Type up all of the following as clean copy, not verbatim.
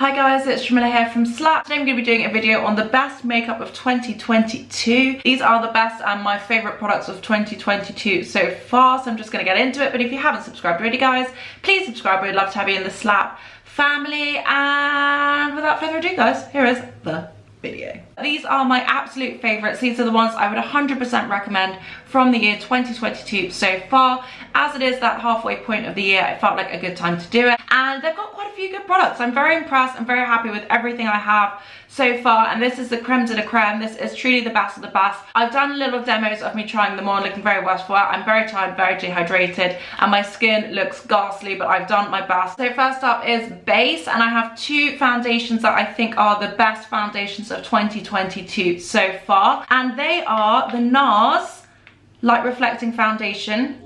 Hi guys, it's Jamila here from Slap. Today I'm going to be doing a video on the best makeup of 2022. These are the best and my favourite products of 2022 so far, so I'm just going to get into it. But if you haven't subscribed already guys, please subscribe. We'd love to have you in the Slap family. And without further ado guys, here is the video. These are my absolute favourites. These are the ones I would 100% recommend from the year 2022 so far. As it is that halfway point of the year, it felt like a good time to do it. And they've got quite a few good products. I'm very impressed. I'm very happy with everything I have so far. And this is the creme de la creme. This is truly the best of the best. I've done little demos of me trying them on, looking very worse for it. I'm very tired, very dehydrated, and my skin looks ghastly, but I've done my best. So first up is base, and I have two foundations that I think are the best foundations of 2022 so far. And they are the Nars Light Reflecting Foundation.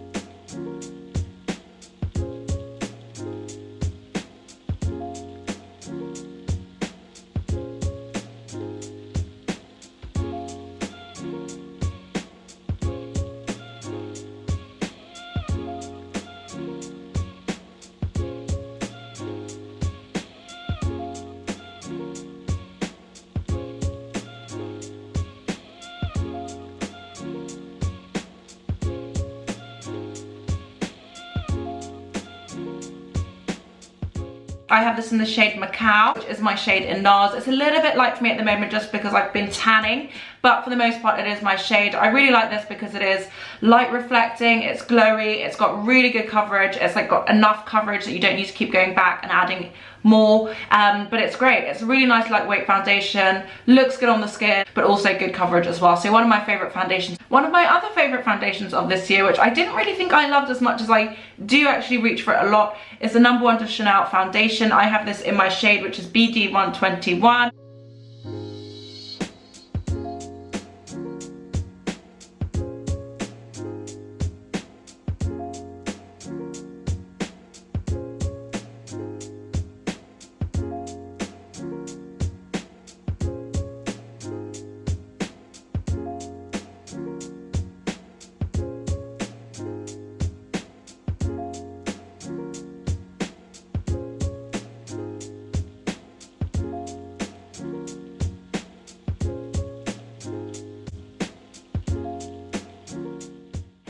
I have this in the shade Macao, which is my shade in Nars. It's a little bit light for me at the moment just because I've been tanning, but for the most part it is my shade. I really like this because it is light reflecting, it's glowy, it's got really good coverage, it's like got enough coverage that you don't need to keep going back and adding more, but it's great. It's a really nice lightweight foundation, looks good on the skin, but also good coverage as well. So one of my favorite foundations. One of my other favorite foundations of this year, which I didn't really think I loved as much as I do actually reach for it a lot, is the number one Chanel foundation. I have this in my shade, which is BD 121.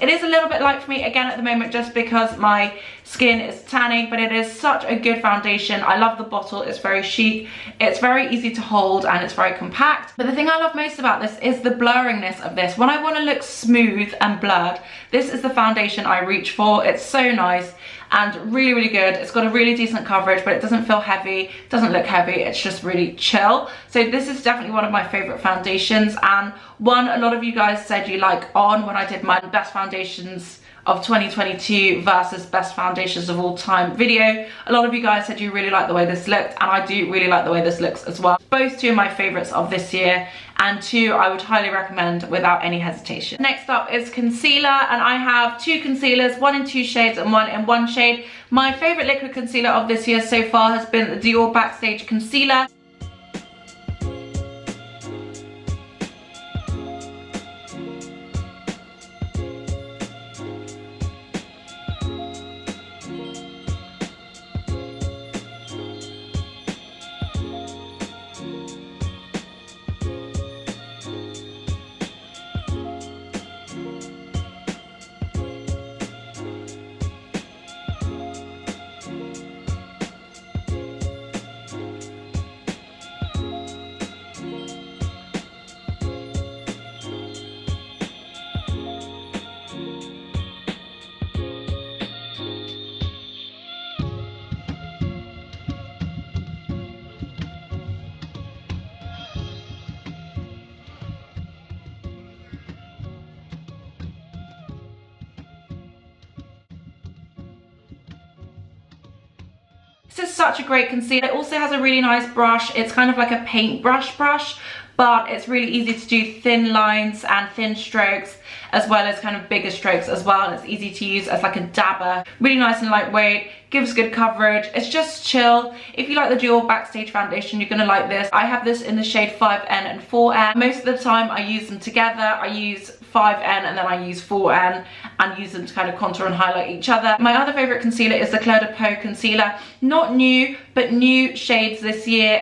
It is a little bit light for me again at the moment just because my skin is tanning, but it is such a good foundation. I love the bottle, it's very chic, it's very easy to hold, and it's very compact. But the thing I love most about this is the blurriness of this. When I want to look smooth and blurred, this is the foundation I reach for. It's so nice and really, really good. It's got a really decent coverage, but it doesn't feel heavy, doesn't look heavy, it's just really chill. So this is definitely one of my favorite foundations, and one a lot of you guys said you like on when I did my best foundations of 2022 versus best foundations of all time video. A lot of you guys said you really like the way this looked, and I do really like the way this looks as well. Both two of my favorites of this year, and two I would highly recommend without any hesitation. Next up is concealer, and I have two concealers, one in two shades and one in one shade. My favorite liquid concealer of this year so far has been the Dior Backstage Concealer. This is such a great concealer. It also has a really nice brush. It's kind of like a paintbrush brush, but it's really easy to do thin lines and thin strokes as well as kind of bigger strokes as well, and it's easy to use as like a dabber. Really nice and lightweight, gives good coverage, it's just chill. If you like the Dior Backstage foundation, you're gonna like this. I have this in the shade 5N and 4N. Most of the time I use them together. I use 5N and then I use 4N and use them to kind of contour and highlight each other. My other favourite concealer is the Clé de Peau concealer. Not new, but new shades this year.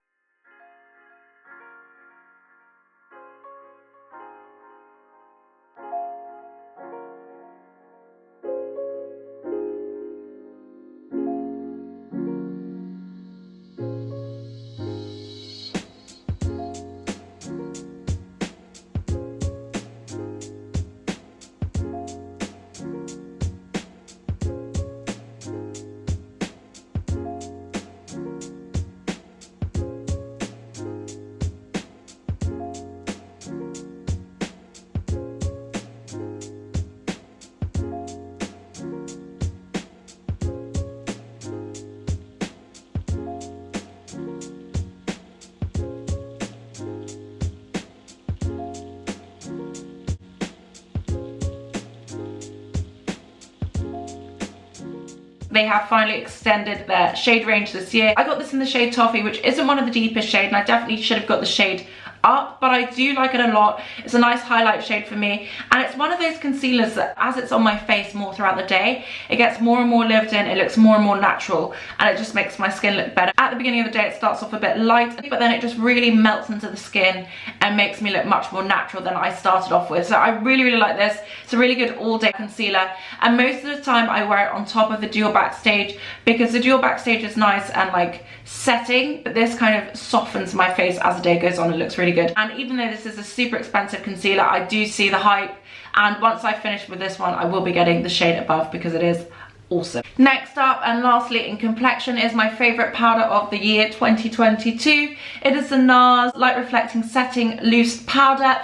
They have finally extended their shade range this year. I got this in the shade Toffee, which isn't one of the deepest shade, and I definitely should have got the shade up, but I do like it a lot. It's a nice highlight shade for me, and it's one of those concealers that as it's on my face more throughout the day, it gets more and more lived in, it looks more and more natural, and it just makes my skin look better. At the beginning of the day it starts off a bit light, but then it just really melts into the skin and makes me look much more natural than I started off with. So I really like this. It's a really good all-day concealer, and most of the time I wear it on top of the Dior Backstage, because the Dior Backstage is nice and like setting, but this kind of softens my face as the day goes on. It looks really good. And even though this is a super expensive concealer, I do see the hype, and once I finish with this one I will be getting the shade above because it is awesome. Next up, and lastly in complexion, is my favorite powder of the year 2022. It is the Nars Light Reflecting Setting Loose Powder.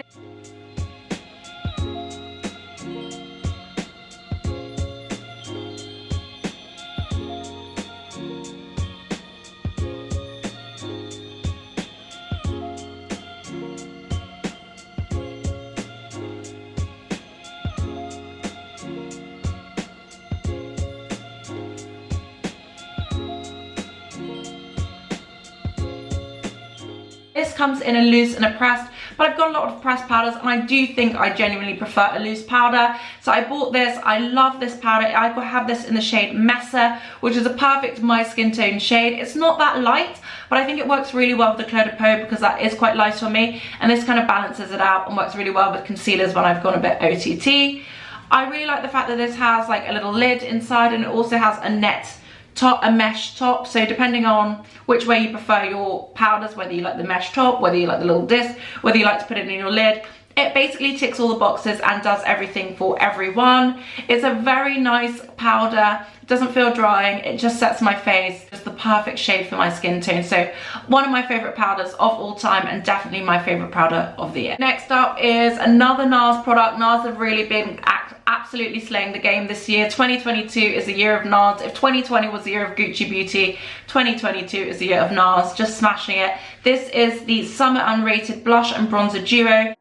This comes in a loose and a pressed, but I've got a lot of pressed powders and I do think I genuinely prefer a loose powder. So I bought this. I love this powder. I have this in the shade Mesa, which is a perfect my skin tone shade. It's not that light, but I think it works really well with the Clé de Peau because that is quite light on me, and this kind of balances it out and works really well with concealers when I've gone a bit OTT. I really like the fact that this has like a little lid inside, and it also has a net top, a mesh top, so depending on which way you prefer your powders, whether you like the mesh top, whether you like the little disc, whether you like to put it in your lid, it basically ticks all the boxes and does everything for everyone. It's a very nice powder. It doesn't feel drying, it just sets my face. It's the perfect shade for my skin tone. So one of my favorite powders of all time, and definitely my favorite powder of the year. Next up is another Nars product. Nars have really been absolutely slaying the game this year. 2022 is the year of Nars. If 2020 was the year of Gucci Beauty, 2022 is the year of Nars, just smashing it. This is the Summer Unrated Blush and Bronzer Duo.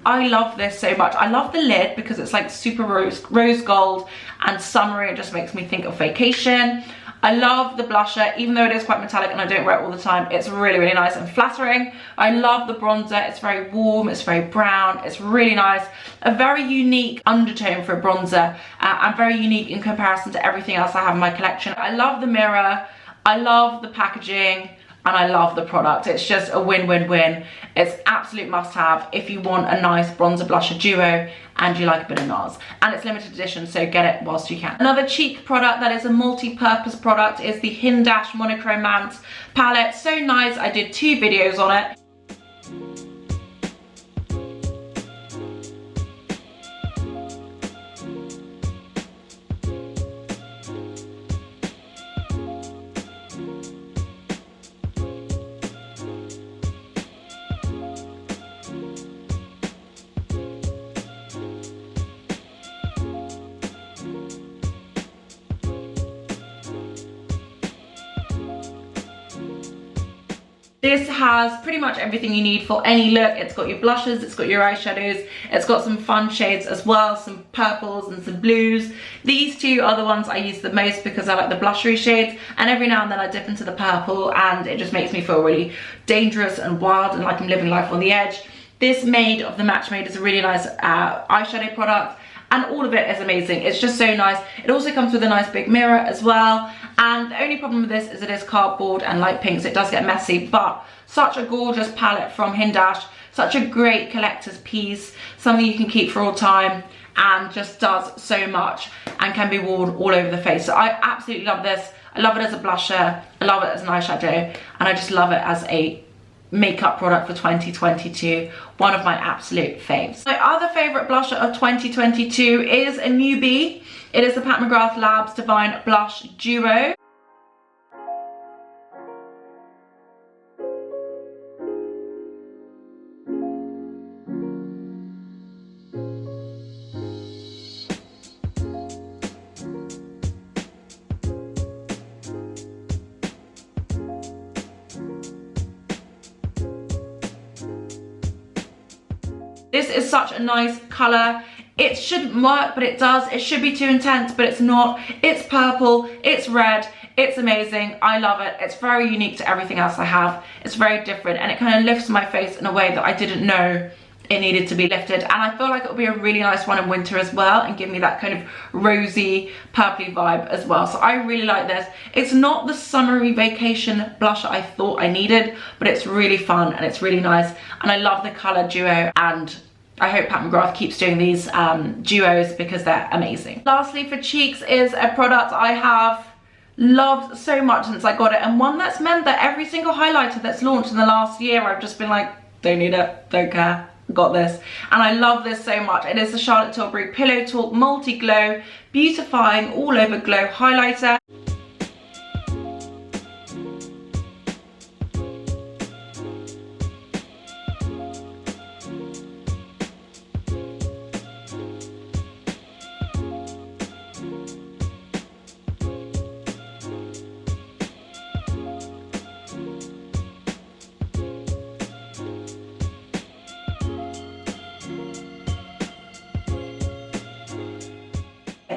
I love this so much. I love the lid because it's like super rose gold and summery. It just makes me think of vacation. I love the blusher, even though it is quite metallic and I don't wear it all the time. It's really nice and flattering. I love the bronzer. It's very warm, it's very brown, it's really nice. A very unique undertone for a bronzer, and very unique in comparison to everything else I have in my collection. I love the mirror, I love the packaging, and I love the product. It's just a win-win-win. It's absolute must-have if you want a nice bronzer blusher duo and you like a bit of Nars. And it's limited edition, so get it whilst you can. Another cheek product that is a multi-purpose product is the Hindash Monochrome Mant palette. So nice, I did 2 videos on it. This has pretty much everything you need for any look. It's got your blushes, it's got your eyeshadows, it's got some fun shades as well, some purples and some blues. These two are the ones I use the most because I like the blushery shades, and every now and then I dip into the purple and it just makes me feel really dangerous and wild and like I'm living life on the edge. This Made of the Match Made is a really nice eyeshadow product, and all of it is amazing. It's just so nice. It also comes with a nice big mirror as well. And the only problem with this is it is cardboard and light pink, so it does get messy, but such a gorgeous palette from Hindash, such a great collector's piece, something you can keep for all time, and just does so much and can be worn all over the face. So I absolutely love this. I love it as a blusher, I love it as an eyeshadow, and I just love it as a makeup product for 2022. One of my absolute faves. My other favorite blusher of 2022 is a newbie. It is the Pat McGrath Labs Divine Blush Duo. This is such a nice colour. It shouldn't work, but it does. It should be too intense, but it's not. It's purple, it's red, it's amazing. I love it. It's very unique to everything else I have. It's very different, and it kind of lifts my face in a way that I didn't know it needed to be lifted. And I feel like it'll be a really nice one in winter as well and give me that kind of rosy, purpley vibe as well. So I really like this. It's not the summery vacation blusher I thought I needed, but it's really fun and it's really nice. And I love the colour duo, and I hope Pat McGrath keeps doing these duos because they're amazing. Lastly, for cheeks is a product I have loved so much since I got it, and one that's meant that every single highlighter that's launched in the last year, I've just been like, don't need it, don't care, got this. And I love this so much. It is the Charlotte Tilbury Pillow Talk Multi Glow Beautifying All Over Glow Highlighter.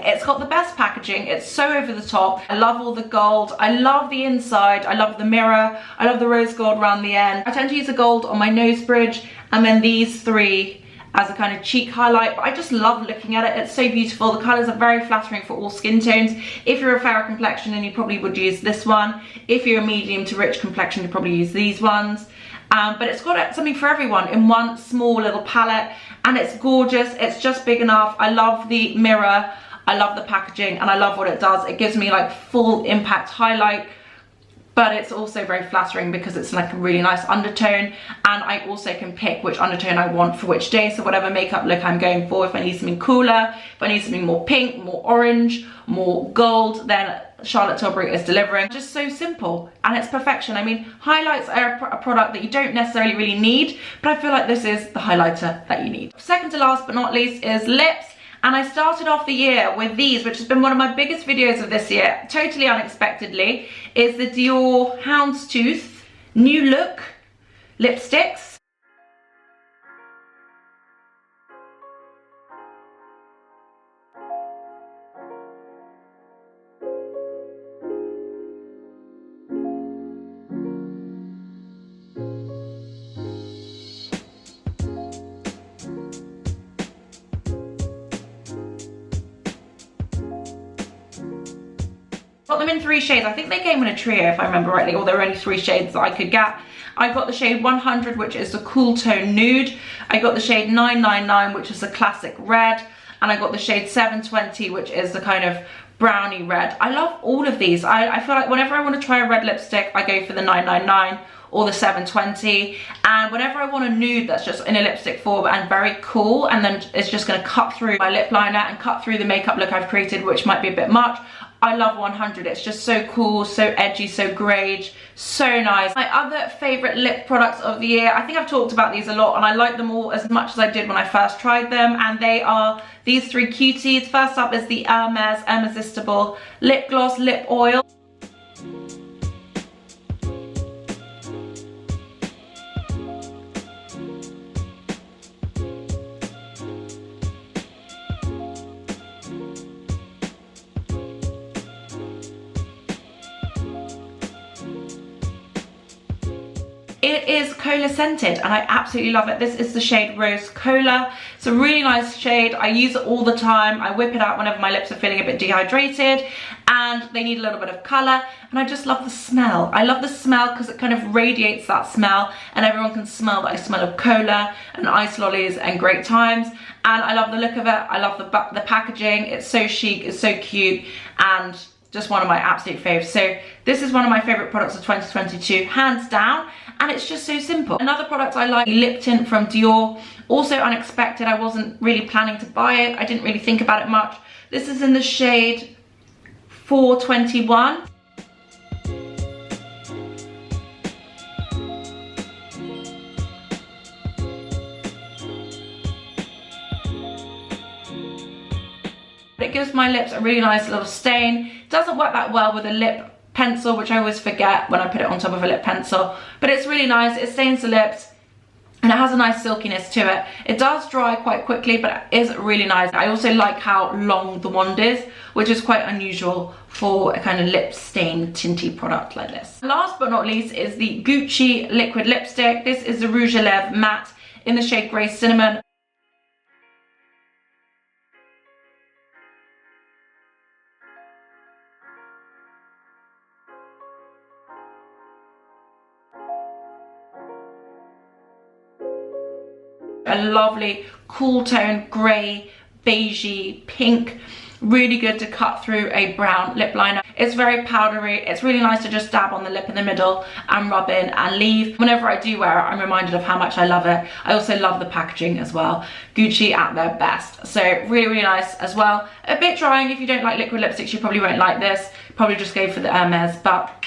It's got the best packaging. It's so over the top. I love all the gold. I love the inside. I love the mirror. I love the rose gold around the end. I tend to use the gold on my nose bridge, and then these three as a kind of cheek highlight, but I just love looking at it. It's so beautiful. The colours are very flattering for all skin tones. If you're a fairer complexion, then you probably would use this one. If you're a medium to rich complexion, you probably use these ones. But it's got something for everyone in one small little palette, and it's gorgeous. It's just big enough. I love the mirror. I love the packaging, and I love what it does. It gives me like full impact highlight, but it's also very flattering because it's like a really nice undertone, and I also can pick which undertone I want for which day. So whatever makeup look I'm going for, if I need something cooler, if I need something more pink, more orange, more gold, then Charlotte Tilbury is delivering. Just so simple, and it's perfection. I mean, highlights are a product that you don't necessarily really need, but I feel like this is the highlighter that you need. Second to last but not least is lips. And I started off the year with these, which has been one of my biggest videos of this year, totally unexpectedly, is the Dior Houndstooth New Look lipsticks. Got them in 3 shades. I think they came in a trio if I remember rightly, or there were only 3 shades that I could get. I got the shade 100, which is the cool tone nude. I got the shade 999, which is the classic red. And I got the shade 720, which is the kind of brownie red. I love all of these. I feel like whenever I want to try a red lipstick, I go for the 999 or the 720. And whenever I want a nude that's just in a lipstick form and very cool, and then it's just going to cut through my lip liner and cut through the makeup look I've created, which might be a bit much, I love 100. It's just so cool, so edgy, so grade, so nice. My other favorite lip products of the year, I think I've talked about these a lot, and I like them all as much as I did when I first tried them, and they are these 3 cuties. First up is the Hermes Irresistible Lip Gloss Lip Oil. It is cola scented and I absolutely love it. This is the shade Rose Cola. It's a really nice shade. I use it all the time. I whip it out whenever my lips are feeling a bit dehydrated and they need a little bit of colour, and I just love the smell. I love the smell because it kind of radiates that smell and everyone can smell that I smell of cola and ice lollies and great times, and I love the look of it. I love the packaging. It's so chic, it's so cute, and just one of my absolute faves. So this is one of my favourite products of 2022, hands down, and it's just so simple. Another product I like, lip tint from Dior, also unexpected. I wasn't really planning to buy it. I didn't really think about it much. This is in the shade 421. It gives my lips a really nice little stain. It doesn't work that well with a lip pencil, which I always forget when I put it on top of a lip pencil, but it's really nice. It stains the lips and it has a nice silkiness to it. It does dry quite quickly, but it is really nice. I also like how long the wand is, which is quite unusual for a kind of lip stain tinty product like this. Last but not least is the Gucci liquid lipstick. This is the Rouge à Lèvres matte in the shade Grey Cinnamon. A lovely cool tone grey, beigey, pink, really good to cut through a brown lip liner. It's very powdery. It's really nice to just dab on the lip in the middle and rub in and leave. Whenever I do wear it, I'm reminded of how much I love it. I also love the packaging as well. Gucci at their best. So really, really nice as well. A bit drying. If you don't like liquid lipsticks, you probably won't like this. Probably just go for the Hermes, but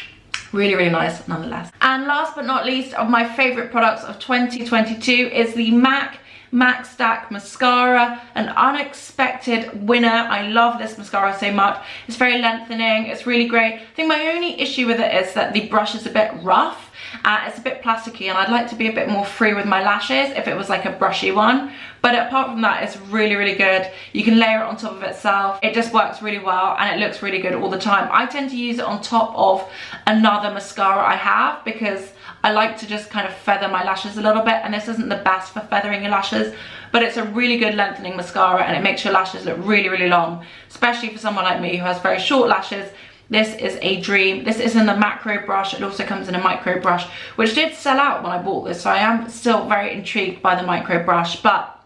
really, really nice nonetheless. And last but not least of my favorite products of 2022 is the MAC Max Stack Mascara, an unexpected winner. I love this mascara so much. It's very lengthening, it's really great. I think my only issue with it is that the brush is a bit rough. It's a bit plasticky and I'd like to be a bit more free with my lashes if it was like a brushy one. But apart from that, it's really, really good. You can layer it on top of itself. It just works really well and it looks really good all the time. I tend to use it on top of another mascara I have because I like to just kind of feather my lashes a little bit, and this isn't the best for feathering your lashes, but it's a really good lengthening mascara and it makes your lashes look really, really long, especially for someone like me who has very short lashes. This is a dream. This is in the macro brush. It also comes in a micro brush, which did sell out when I bought this, so I am still very intrigued by the micro brush, but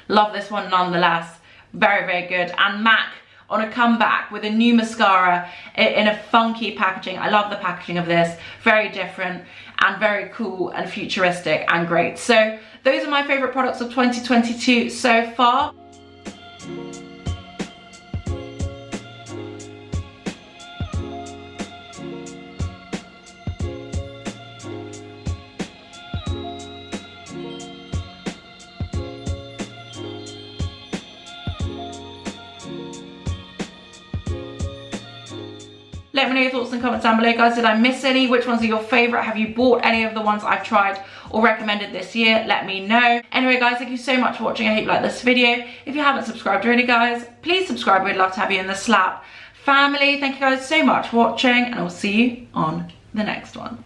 love this one nonetheless. Very, very good. And MAC on a comeback with a new mascara in a funky packaging. I love the packaging of this. Very different and very cool and futuristic and great. So those are my favorite products of 2022 so far. Let me know your thoughts and comments down below, guys. Did I miss any? Which ones are your favourite? Have you bought any of the ones I've tried or recommended this year? Let me know. Anyway, guys, thank you so much for watching. I hope you like this video. If you haven't subscribed already, guys, please subscribe. We'd love to have you in the Slap family. Thank you guys so much for watching, and I'll see you on the next one.